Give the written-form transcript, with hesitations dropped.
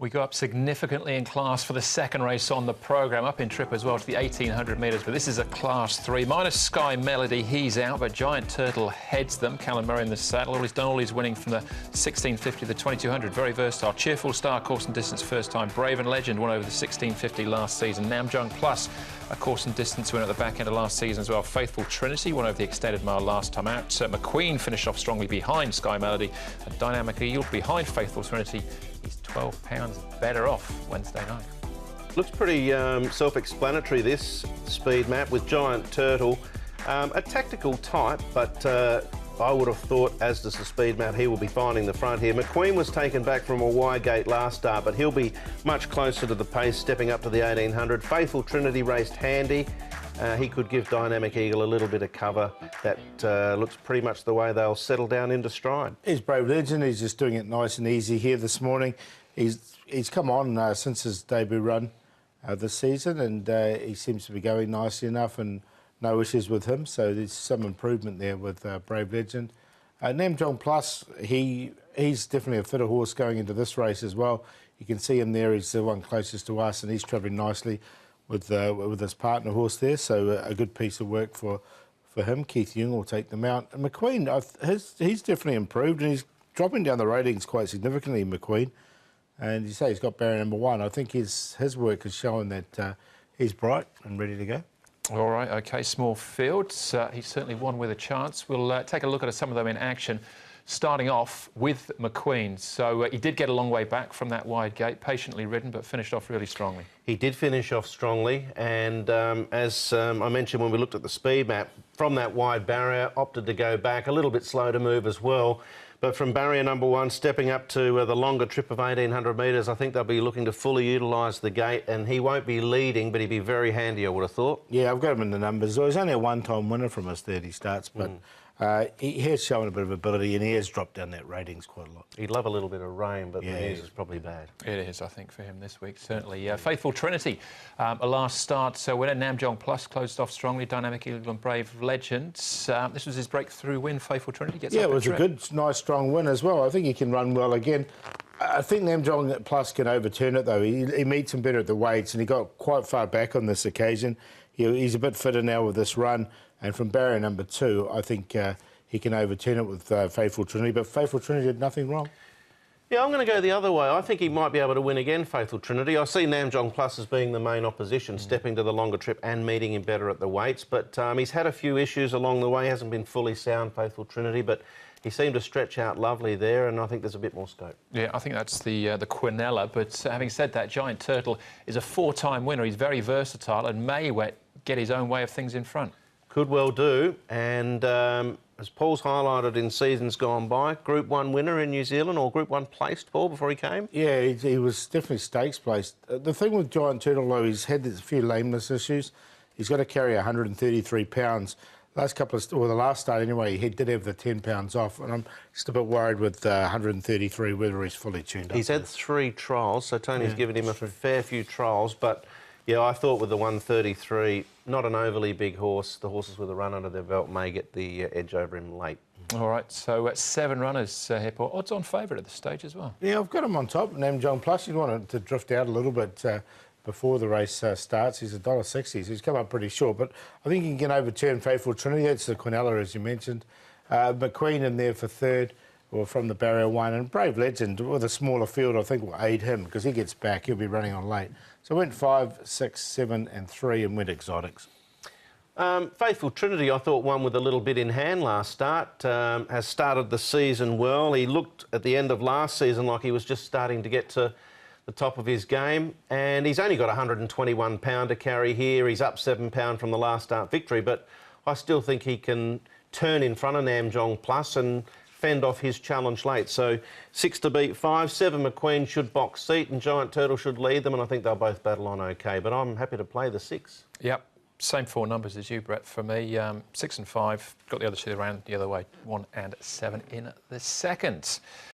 We go up significantly in class for the second race on the programme, up in trip as well to the 1800 metres, but this is a Class 3. Minus Sky Melody, he's out, but Giant Turtle heads them. Callum Murray in the saddle. He's done all his winning from the 1650 to the 2200. Very versatile. Cheerful Star, course and distance first time. Brave and Legend won over the 1650 last season. Namjung Plus, a course and distance winner at the back end of last season as well. Faithful Trinity won over the extended mile last time out. McQueen finished off strongly behind Sky Melody. A Dynamic Eagle behind Faithful Trinity. He's £12 better off Wednesday night. Looks pretty self-explanatory, this speed map with Giant Turtle. A tactical type, but I would have thought, as does the speed map, he will be finding the front here. McQueen was taken back from a wide gate last start, but he'll be much closer to the pace, stepping up to the 1800. Faithful Trinity raced handy. He could give Dynamic Eagle a little bit of cover. That looks pretty much the way they'll settle down into stride. He's Brave Legend. He's just doing it nice and easy here this morning. He's come on since his debut run this season, and he seems to be going nicely enough and no issues with him. So there's some improvement there with Brave Legend. Namjung Plus, he's definitely a fitter horse going into this race as well. You can see him there. He's the one closest to us, and he's travelling nicely with his partner horse there, so a good piece of work for him. Keith Young will take them out. And McQueen, he's definitely improved, and he's dropping down the ratings quite significantly, McQueen. And you say he's got barrier number 1. I think his work has shown that he's bright and ready to go. All right, OK, small fields. He's certainly one with a chance. We'll take a look at some of them in action, starting off with McQueen. So he did get a long way back from that wide gate, patiently ridden, but finished off really strongly. He did finish off strongly, and as I mentioned when we looked at the speed map, from that wide barrier, opted to go back, a little bit slow to move as well. But from barrier number 1, stepping up to the longer trip of 1800 metres, I think they'll be looking to fully utilise the gate, and he won't be leading, but he'd be very handy, I would have thought. Yeah, I've got him in the numbers. Well, he's only a one-time winner from his 30 starts, but he has shown a bit of ability, and he has dropped down that ratings quite a lot. He'd love a little bit of rain, but the news is probably bad. It is, I think, for him this week, certainly. Faithful Trinity, a last start. So winner Namjung Plus closed off strongly. Dynamic Eagle and Brave Legend. This was his breakthrough win. Faithful Trinity gets up it was trip. A good, nice, strong win as well. I think he can run well again. I think Namjung Plus can overturn it, though. He meets him better at the weights, and he got quite far back on this occasion. He's a bit fitter now with this run, and from barrier number 2, I think he can overturn it with Faithful Trinity, but Faithful Trinity did nothing wrong. Yeah, I'm going to go the other way. I think he might be able to win again, Faithful Trinity. I see Namjung Plus as being the main opposition, stepping to the longer trip and meeting him better at the weights. But he's had a few issues along the way. Hasn't been fully sound, Faithful Trinity, but he seemed to stretch out lovely there, and I think there's a bit more scope. Yeah, I think that's the Quinella. But having said that, Giant Turtle is a 4-time winner. He's very versatile and may get his own way of things in front. Could well do, and as Paul's highlighted in seasons gone by, Group 1 winner in New Zealand, or Group 1 placed, Paul, before he came? Yeah, he was definitely stakes placed. The thing with Giant Turtle, though, he's had a few lameness issues. He's got to carry 133 pounds. The last start anyway, he did have the 10 pounds off, and I'm just a bit worried with 133 whether he's fully tuned up. He's had 3 trials, so Tony's given him a fair few trials, but yeah, I thought with the 133, not an overly big horse. The horses with a run under their belt may get the edge over him late. All right, so 7 runners, Hippo. Odds-on favourite at this stage as well. Yeah, I've got him on top. Namjung Plus, you'd want him to drift out a little bit before the race starts. He's $1.60, so he's come up pretty short. But I think he can overturn Faithful Trinity. That's the Quinella, as you mentioned. McQueen in there for 3rd, or from the barrier 1. And Brave Legend, with a smaller field, I think will aid him, because he gets back. He'll be running on late. So went 5, 6, 7 and 3 and went exotics. Faithful Trinity, I thought, won with a little bit in hand last start. Has started the season well. He looked at the end of last season like he was just starting to get to the top of his game, and he's only got 121 pound to carry here. He's up 7 pound from the last start victory, but I still think he can turn in front of Namjung Plus and fend off his challenge late. So 6 to beat 5, 7 McQueen should box seat, and Giant Turtle should lead them, and I think they'll both battle on OK, but I'm happy to play the 6. Yep. Same 4 numbers as you, Brett, for me. 6 and 5. Got the other 2 around the other way. 1 and 7 in the second.